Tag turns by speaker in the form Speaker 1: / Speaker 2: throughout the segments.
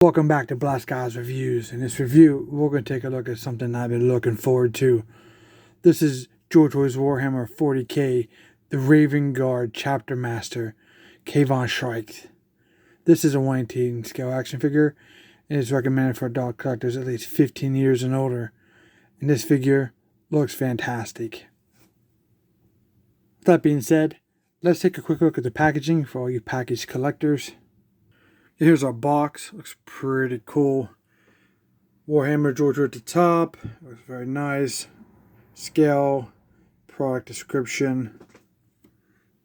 Speaker 1: Welcome back to Blast Guys Reviews. In this review, we're going to take a look at something I've been looking forward to. This is Joytoy Warhammer 40k, the Raven Guard Chapter Master, Kayvaan Shrike. This is a 1/18 scale action figure, and is recommended for adult collectors at least 15 years and older. And this figure looks fantastic. With that being said, let's take a quick look at the packaging for all you package collectors. Here's our box. Looks pretty cool. Warhammer Joytoy at the top. Looks very nice. Scale. Product description.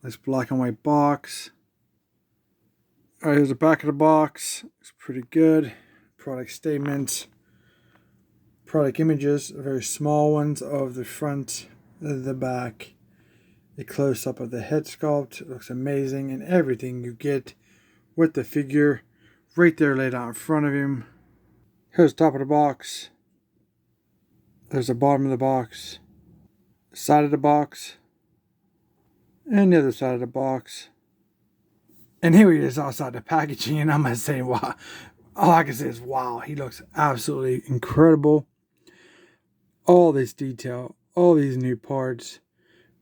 Speaker 1: Nice black and white box. Alright, here's the back of the box. Looks pretty good. Product statements. Product images. Very small ones of the front and the back. A close-up of the head sculpt. It looks amazing. And everything you get with the figure right there laid out in front of him. Here's the top of the box. There's the bottom of the box, the side of the box, and the other side of the box. And here he is outside the packaging, and I'm going to say, wow. All I can say is, wow, he looks absolutely incredible. All this detail, all these new parts.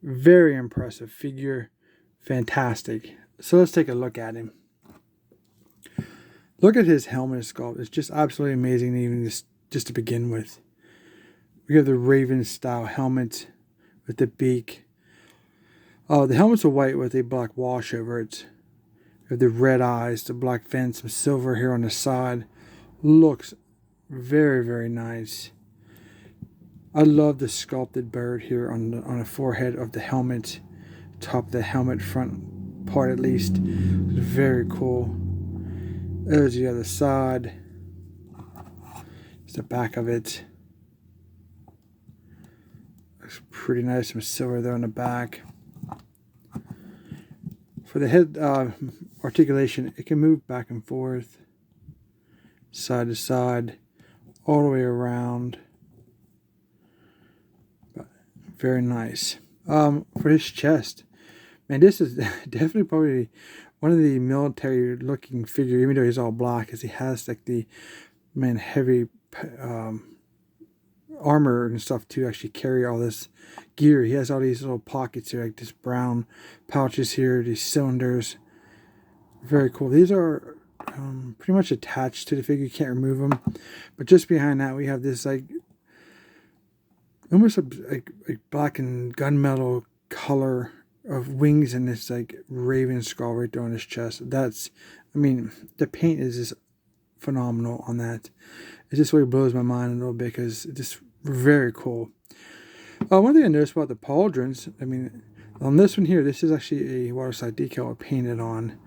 Speaker 1: Very impressive figure. Fantastic. So let's take a look at him. Look at his helmet sculpt. It's just absolutely amazing, even just to begin with. We have the Raven style helmet with the beak. The helmets are white with a black wash over it. We have the red eyes, the black fin, some silver here on the side. Looks very, very nice. I love the sculpted bird here on the forehead of the helmet. Top of the helmet, front part at least. It's very cool. There's the other side. It's the back of it. Looks pretty nice. Some silver there on the back. For the head articulation, it can move back and forth, side to side, all the way around. But very nice. For his chest, man, this is definitely probably one of the military looking figure, even though he's all black, because he has like the heavy armor and stuff to actually carry all this gear. He has all these little pockets here, like this brown pouches here, these cylinders. Very cool. These are pretty much attached to the figure. You can't remove them. But just behind that, we have this like almost like black and gunmetal color of wings and this like raven skull right there on his chest. That's, I mean, the paint is just phenomenal on that. It just really blows my mind a little bit because it's just very cool. One thing I noticed about the pauldrons, I mean, on this one here, this is actually a waterside decal painted on.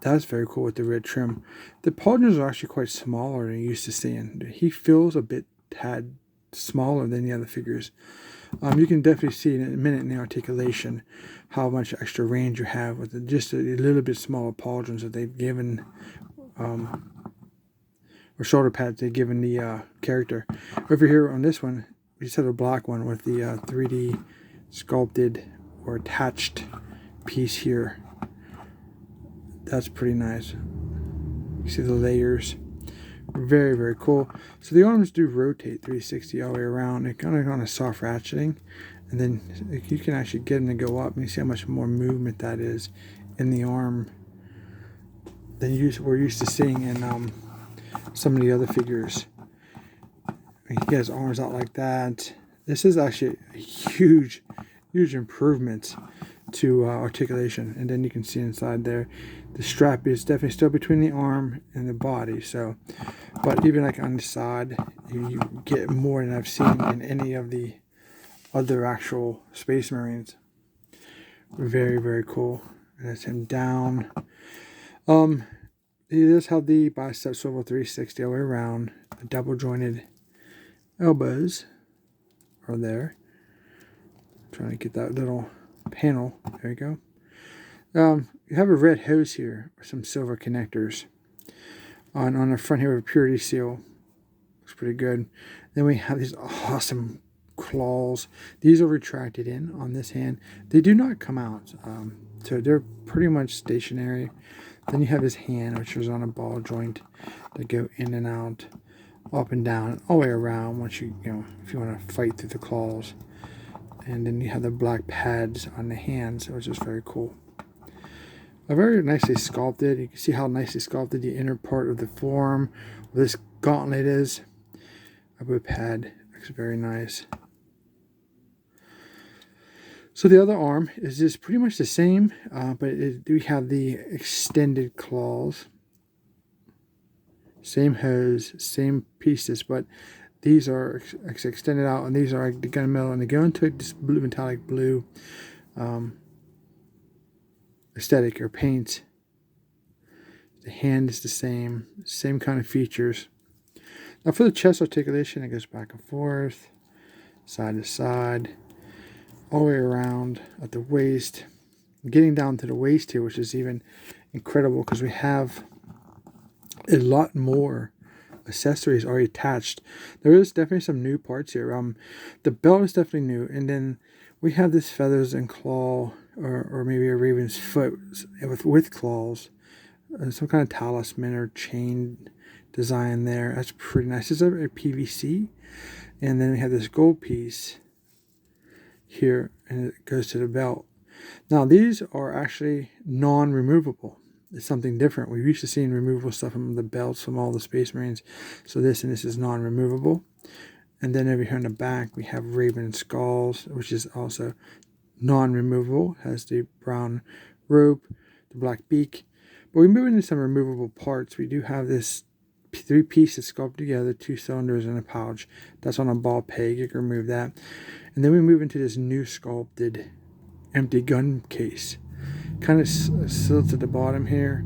Speaker 1: That's very cool with the red trim. The pauldrons are actually quite smaller than you used to seeing. He feels a bit tad smaller than the other figures. You can definitely see in a minute in the articulation how much extra range you have with just a little bit smaller pauldrons that they've given, or shoulder pads they've given the character. Over here on this one, we just have a black one with the 3D sculpted or attached piece here. That's pretty nice. You see the layers. Very, very cool. So the arms do rotate 360 all the way around. They're kind of on a soft ratcheting. And then you can actually get them to go up. And you see how much more movement that is in the arm than we're used to seeing in some of the other figures. He get his arms out like that. This is actually a huge improvement to articulation. And then you can see inside there, the strap is definitely still between the arm and the body. So, but even like on the side, you get more than I've seen in any of the other actual Space Marines. Very, very cool. And that's him down. He does have the bicep swivel 360 all the way around. The double jointed elbows are there. Trying to get that little panel. There you go. You have a red hose here with some silver connectors. On the front here with a purity seal. Looks pretty good. Then we have these awesome claws. These are retracted in on this hand. They do not come out. So they're pretty much stationary. Then you have his hand, which is on a ball joint that go in and out, up and down, all the way around once you know, if you want to fight through the claws. And then you have the black pads on the hands, which is very cool. Very nicely sculpted. You can see how nicely sculpted the inner part of the forearm of this gauntlet is. A boot pad looks very nice. So the other arm is just pretty much the same, but we have the extended claws. Same hose, same pieces, but these are extended out, and these are the gunmetal, and they go into this blue, metallic blue aesthetic or paint. The hand is the same kind of features. Now for the chest articulation, it goes back and forth, side to side, all the way around at the waist. Getting down to the waist here, which is even incredible because we have a lot more accessories already attached. There is definitely some new parts here. The belt is definitely new, and then we have this feathers and claw, or maybe a raven's foot with claws, some kind of talisman or chain design there. That's pretty nice. It's a PVC, and then we have this gold piece here, and it goes to the belt. Now these are actually non-removable. It's something different. We're used to seeing removable stuff from the belts from all the Space Marines. So this is non-removable. And then over here in the back, we have Raven Skulls, which is also non-removable. Has the brown rope, the black beak. But we move into some removable parts. We do have this 3 pieces sculpted together, 2 cylinders and a pouch. That's on a ball peg. You can remove that. And then we move into this new sculpted empty gun case. Kind of silts at the bottom here,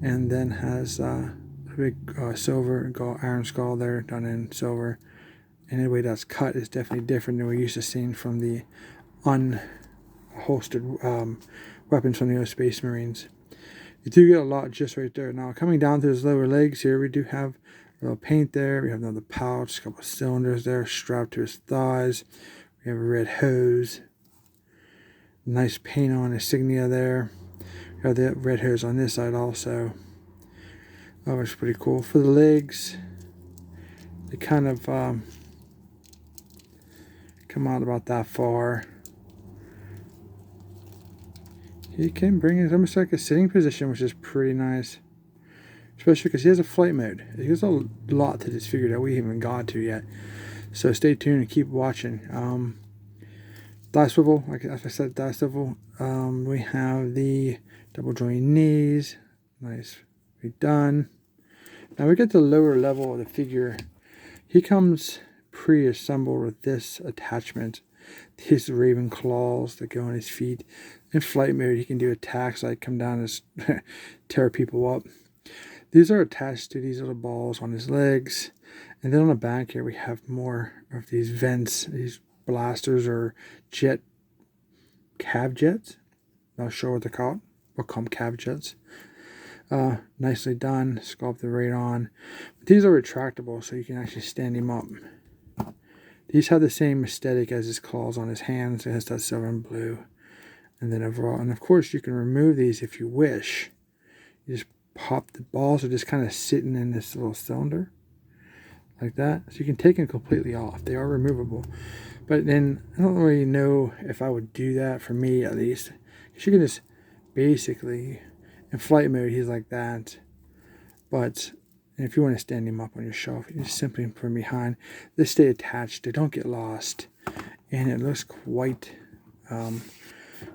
Speaker 1: and then has a big silver iron skull there done in silver. And the way that's cut is definitely different than we're used to seeing from the unholstered weapons from the old Space Marines. You do get a lot just right there. Now coming down to his lower legs here, we do have a little paint there. We have another pouch, a couple of cylinders there strapped to his thighs. We have a red hose. Nice paint on insignia there. We have the red hose on this side also. Oh, it's pretty cool. For the legs, they kind of come out about that far. He can bring it almost like a sitting position, which is pretty nice. Especially because he has a flight mode. There's a lot to this figure that we haven't got to yet. So stay tuned and keep watching. Die swivel, like I said, die swivel. We have the double joint knees. Nice, done. Now we get the lower level of the figure. He comes pre-assembled with this attachment. His raven claws that go on his feet. In flight mode, he can do attacks like come down and tear people up. These are attached to these little balls on his legs. And then on the back here, we have more of these vents, these blasters or cav jets. Not sure what they're called. We'll call them cav jets. Nicely done, sculpted right on. But these are retractable, so you can actually stand him up. These have the same aesthetic as his claws on his hands. It has that silver and blue. And then overall, and of course you can remove these if you wish. You just pop the balls are just kind of sitting in this little cylinder. Like that. So you can take them completely off. They are removable. But then I don't really know if I would do that, for me at least. Because you can just basically, in flight mode, he's like that. But if you want to stand him up on your shelf, you just simply put him behind. They stay attached. They don't get lost. And it looks quite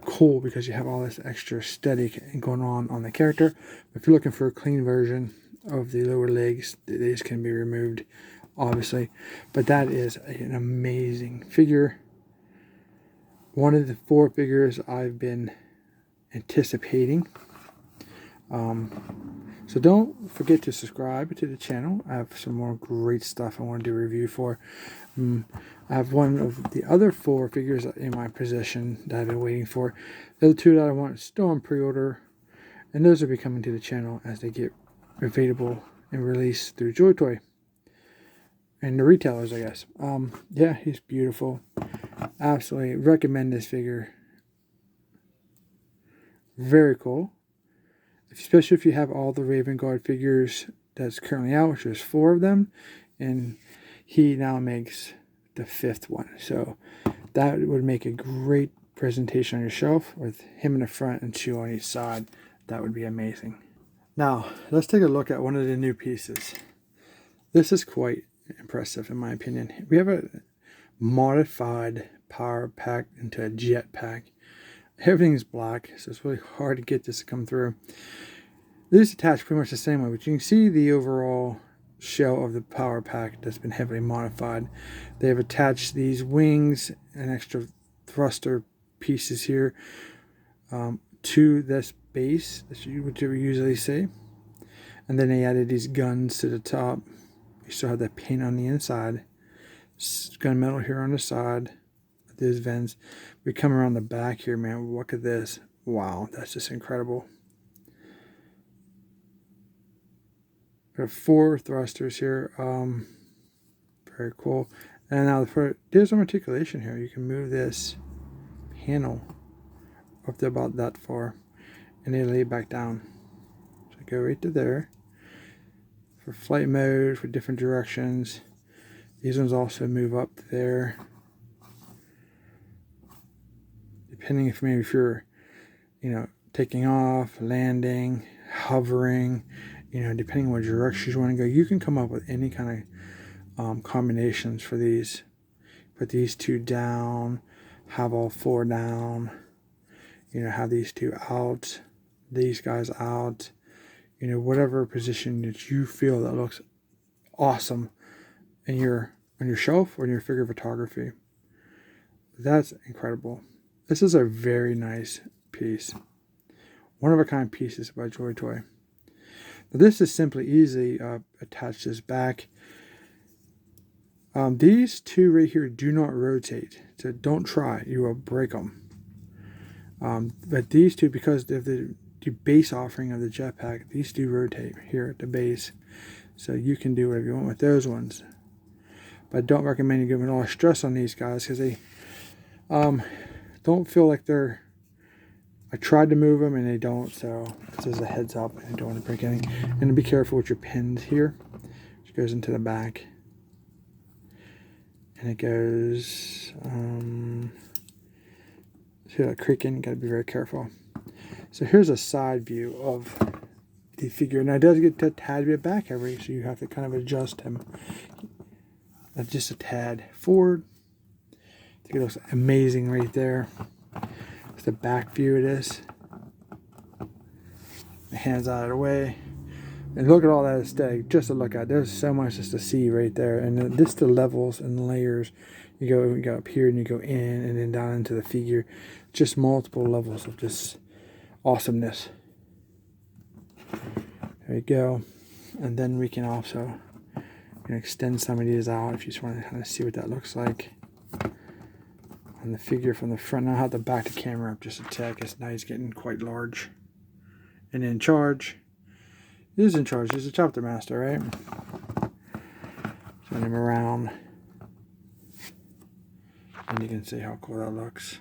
Speaker 1: cool because you have all this extra aesthetic going on the character. If you're looking for a clean version of the lower legs, these can be removed, obviously. But that is an amazing figure. One of the 4 figures I've been anticipating. So don't forget to subscribe to the channel. I have some more great stuff I want to do a review for. I have one of the other 4 figures in my possession that I've been waiting for. The other 2 that I want still on pre-order. And those will be coming to the channel as they get available and released through Joytoy. And the retailers, I guess. Yeah, he's beautiful. Absolutely recommend this figure. Very cool. especially if you have all the Raven Guard figures that's currently out, which there's 4 of them, and he now makes the 5th one. So that would make a great presentation on your shelf with him in the front and 2 on each side. That would be amazing. Now, let's take a look at one of the new pieces. This is quite impressive in my opinion. We have a modified power pack into a Jetpack. Everything's black, so it's really hard to get this to come through. These attach pretty much the same way, but you can see the overall shell of the power pack that's been heavily modified. They have attached these wings and extra thruster pieces here to this base that you would usually see, and then they added these guns to the top. You still have that paint on the inside, gunmetal here on the side. These vents. We come around the back here, man. Look at this. Wow, that's just incredible. We have 4 thrusters here. Very cool. And now there's some articulation here. You can move this panel up to about that far, and they lay back down. So go right to there. For flight mode, for different directions. These ones also move up there. Depending if you're, taking off, landing, hovering, depending on what direction you want to go, you can come up with any kind of combinations for these. Put these 2 down, have all 4 down, have these 2 out, these guys out, whatever position that you feel that looks awesome on your shelf or in your figure photography. That's incredible. This is a very nice piece. One-of-a-kind pieces by Joytoy. Now this is simply easily attached this back. These 2 right here do not rotate, so don't try. You will break them. But these 2, because of the base offering of the Jetpack, these do rotate here at the base. So you can do whatever you want with those ones. But I don't recommend you giving a lot of stress on these guys because they don't feel like they're... I tried to move them and they don't, so this is a heads up. I don't want to break anything. And be careful with your pins here, which goes into the back. And it goes, see that creaking? You got to be very careful. So here's a side view of the figure. Now it does get a tad bit back every, so you have to kind of adjust him. Just a tad forward. I think it looks amazing right there. It's the back view of this. The hands out of the way. And look at all that aesthetic just to look at. There's so much just to see right there. And this the levels and layers. You go up here and you go in and then down into the figure. Just multiple levels of just awesomeness. There you go. And then we can also extend some of these out if you just want to kind of see what that looks like on the figure from the front. Now I'll have to back the camera up just a tad because now he's getting quite large. And in charge. He is in charge. He's a chapter master, right? Turn him around. And you can see how cool that looks.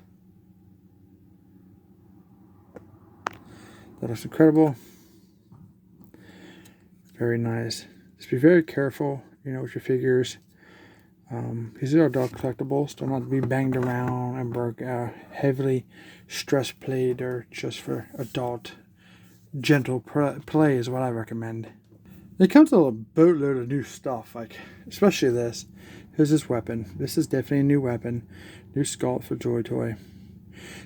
Speaker 1: That looks incredible. Very nice. Just be very careful, with your figures. These are adult collectibles. They're not to be banged around and broke. Heavily stress played or just for adult gentle play is what I recommend. It comes with a boatload of new stuff, like especially this. Here's this weapon. This is definitely a new weapon. New sculpt for Joytoy.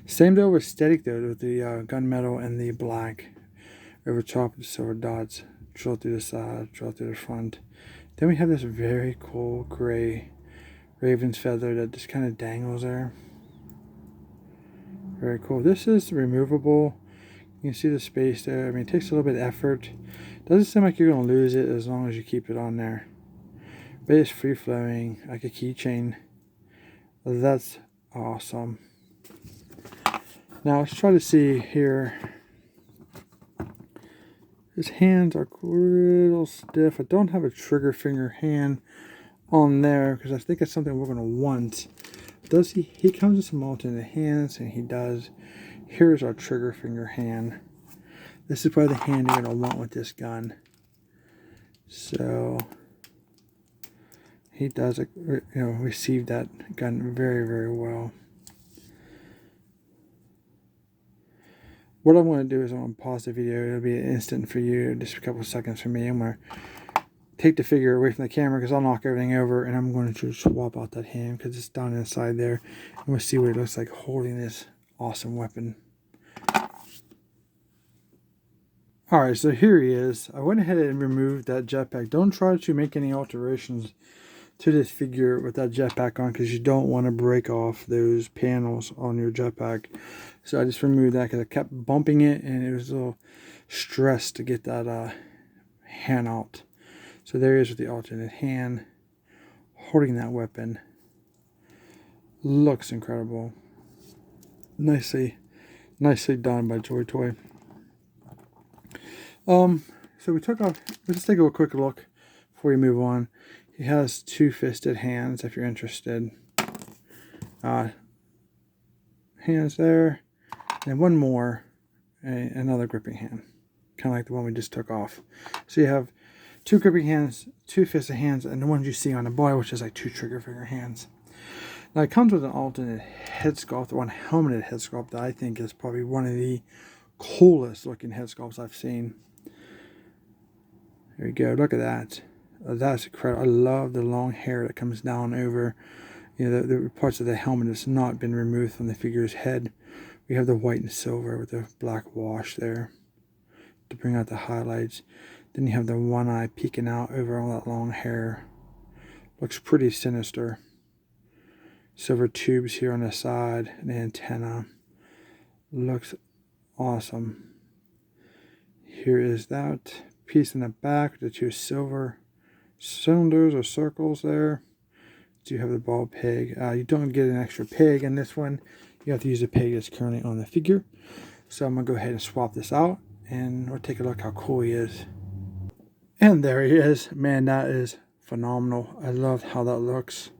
Speaker 1: Same though with aesthetic though, with the gunmetal and the black over top of the silver dots. Drill through the side, drill through the front. Then we have this very cool gray raven's feather that just kind of dangles there. Very cool. This is removable. You can see the space there. I mean, it takes a little bit of effort. Doesn't seem like you're going to lose it as long as you keep it on there. But it's free-flowing, like a keychain. That's awesome. Now, let's try to see here. His hands are a little stiff. I don't have a trigger finger hand on there because I think it's something we're going to want. Does he comes with some alternate hands, and he does. Here's our trigger finger hand. This is probably the hand you're going to want with this gun. So he does, receive that gun very, very well. What I'm going to do is I'm going to pause the video. It'll be an instant for you, just a couple of seconds for me. I'm going to take the figure away from the camera because I'll knock everything over, and I'm going to swap out that hand because it's down inside there. And we'll see what it looks like holding this awesome weapon. Alright, so here he is. I went ahead and removed that jetpack. Don't try to make any alterations to this figure with that jetpack on because you don't want to break off those panels on your jetpack. So I just removed that because I kept bumping it and it was a little stressed to get that hand out. So there he is with the alternate hand holding that weapon. Looks incredible. Nicely done by Joytoy. So we took off, let's take a quick look before we move on. He has two-fisted hands if you're interested. Hands there, and one more, another gripping hand. Kind of like the one we just took off. So you have two gripping hands, two-fisted hands, and the ones you see on the boy, which is like two trigger finger hands. Now it comes with an alternate head sculpt, or one helmeted head sculpt that I think is probably one of the coolest looking head sculpts I've seen. There you go, look at that. That's incredible. I love the long hair that comes down over, the parts of the helmet that's not been removed from the figure's head. We have the white and silver with the black wash there to bring out the highlights. Then you have the one eye peeking out over all that long hair. Looks pretty sinister. Silver tubes here on the side, and the antenna. Looks awesome. Here is that piece in the back with the two silver cylinders or circles there. So you have the ball peg. You don't get an extra peg in this one. You have to use the peg that's currently on the figure. So I'm going to go ahead and swap this out, and we'll take a look how cool he is. And there he is. Man, that is phenomenal. I love how that looks.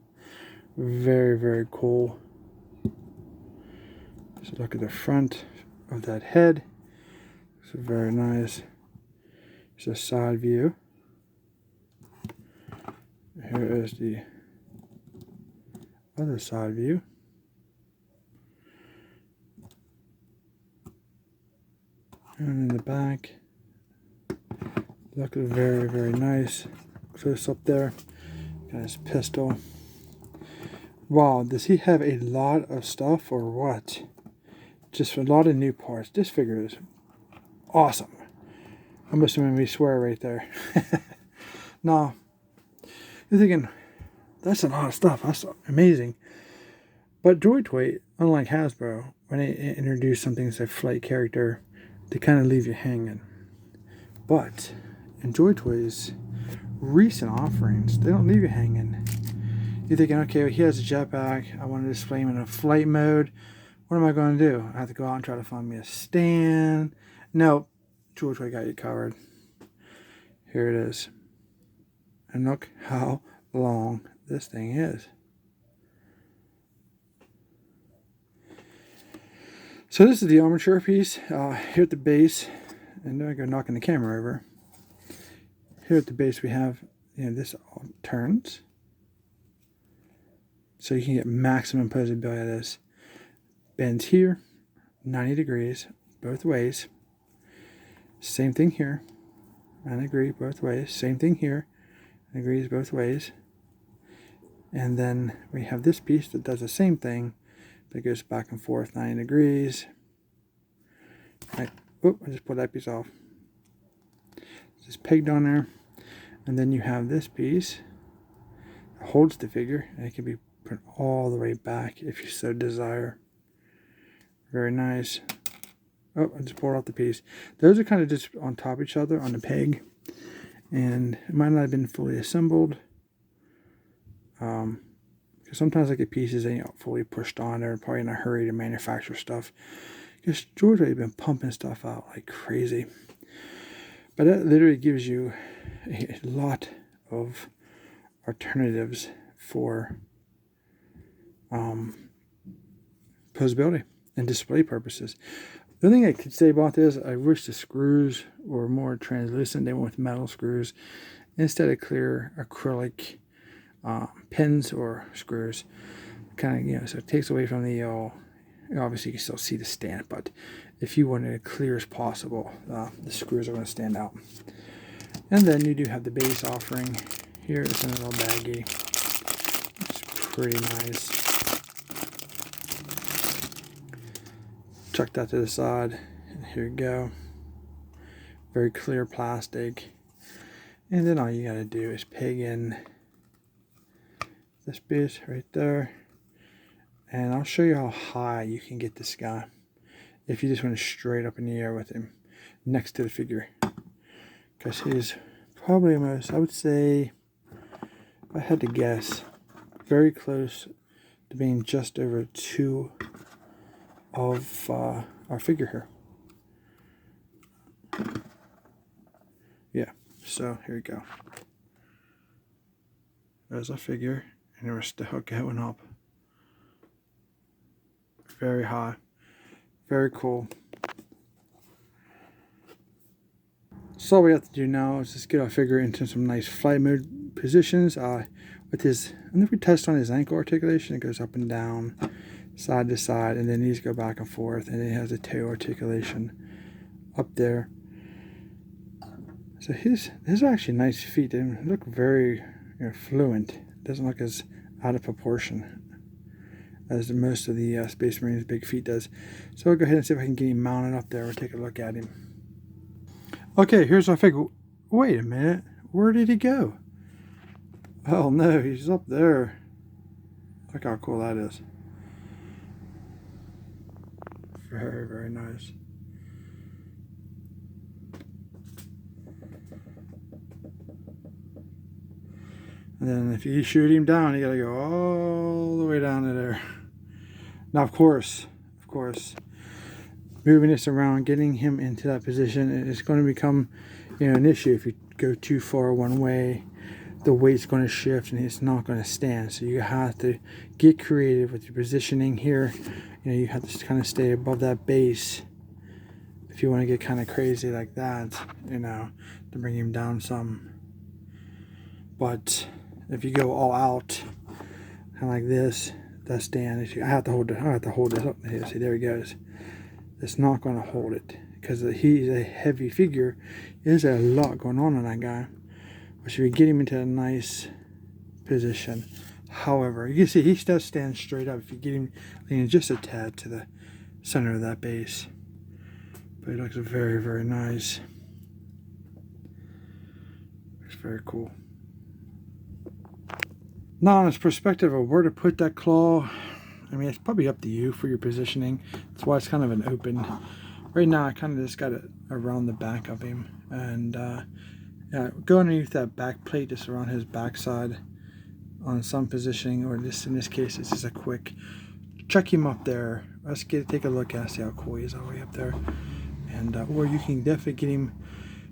Speaker 1: Very, very cool. So look at the front of that head. It's very nice. It's a side view. Here is the other side view. And in the back, look very, very nice. Close up there. Got his pistol. Wow, does he have a lot of stuff or what? Just a lot of new parts. This figure is awesome. I'm assuming we swear right there. Now, you're thinking, that's a lot of stuff. That's amazing. But Joytoy, unlike Hasbro, when they introduce something as a flight character, they kind of leave you hanging. But in Joytoy's recent offerings, they don't leave you hanging. You're thinking, okay, well, he has a jetpack. I want to display him in a flight mode. What am I going to do? I have to go out and try to find me a stand. No, Joytoy got you covered. Here it is. And look how long this thing is. So this is the armature piece. Here at the base, and then I go knocking the camera over. Here at the base we have, this all turns. So you can get maximum posability out of this. Bends here, 90 degrees, both ways. Same thing here, 90 degrees both ways. Same thing here, 90 degrees both ways. And then we have this piece that does the same thing, but it goes back and forth 90 degrees. Right. Oh, I just pulled that piece off. It's just pegged on there. And then you have this piece that holds the figure, and it can be put all the way back if you so desire. Very nice. Oh, I just pulled off the piece. Those are kind of just on top of each other on the peg, and it might not have been fully assembled. Because sometimes I get pieces that ain't fully pushed on. They're probably in a hurry to manufacture stuff. Because Joytoy has been pumping stuff out like crazy. But that literally gives you a lot of alternatives for posability and display purposes. The thing I could say about this, I wish the screws were more translucent. They went with metal screws instead of clear acrylic pins or screws. Kind of, so it takes away from the, obviously you can still see the stand, but if you want it as clear as possible, the screws are going to stand out. And then you do have the base offering. Here it's in a little baggie. It's pretty nice. Chuck that to the side. And here you go. Very clear plastic. And then all you got to do is peg in this piece right there. And I'll show you how high you can get this guy if you just went straight up in the air with him next to the figure. Because he's probably almost, I would say, if I had to guess, very close to being just over 2 of our figure here. Yeah, so here we go. There's our figure, and we're still going up. Very high. Very cool. So all we have to do now is just get our figure into some nice flight mode positions. With his, I never touched on his ankle articulation. It goes up and down, side to side, and then these go back and forth, and then he has a toe articulation up there. So his are actually nice feet. They look very fluent. It doesn't look as out of proportion as most of the Space Marines' big feet does. So I'll go ahead and see if I can get him mounted up there. We'll take a look at him. Okay, here's our figure. Wait a minute. Where did he go? Oh no, he's up there. Look how cool that is. Very, very nice. And then if you shoot him down, you gotta go all the way down to there. Now, of course, moving this around, getting him into that position is going to become, an issue. If you go too far one way, the weight's going to shift and it's not going to stand. So you have to get creative with your positioning here. You have to kind of stay above that base if you want to get kind of crazy like that, to bring him down some. But if you go all out, kind of like this, that stand, I have to hold this up here. See, there he goes. It's not going to hold it because he's a heavy figure. There's a lot going on that guy. But if you get him into a nice position, however, you can see he does stand straight up. If you get him leaning just a tad to the center of that base, but he looks very, very nice. It's very cool. Now, on this perspective of where to put that claw, I mean, it's probably up to you for your positioning. That's why it's kind of an open. Right now, I kind of just got it around the back of him. And go underneath that back plate, just around his backside on some positioning, or just in this case, it's just a quick check him up there. Let's take a look at see how cool he is all the way up there. And or you can definitely get him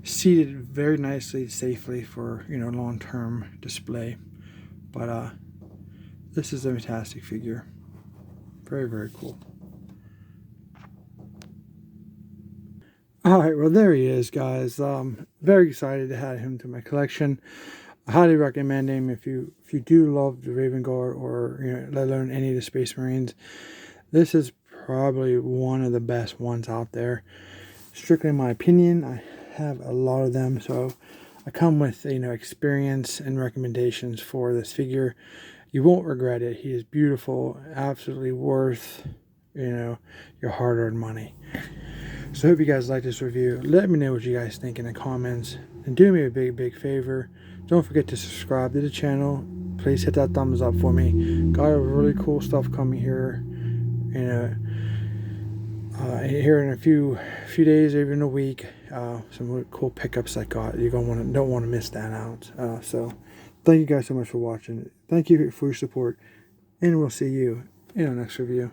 Speaker 1: seated very nicely, safely for long-term display. But this is a fantastic figure. Very, very cool. Alright, well there he is, guys. Very excited to add him to my collection. I highly recommend him if you do love the Raven Guard, or let alone any of the Space Marines. This is probably one of the best ones out there. Strictly in my opinion, I have a lot of them, so I come with experience and recommendations for this figure. You won't regret it. He is beautiful, absolutely worth your hard-earned money. So I hope you guys like this review. Let me know what you guys think in the comments, and do me a big favor. Don't forget to subscribe to the channel. Please hit that thumbs up for me. Got a really cool stuff coming here. Here in a few days, even a week, some really cool pickups I got. You're don't want to miss that out. So thank you guys so much for watching. Thank you for your support, and we'll see you in our next review.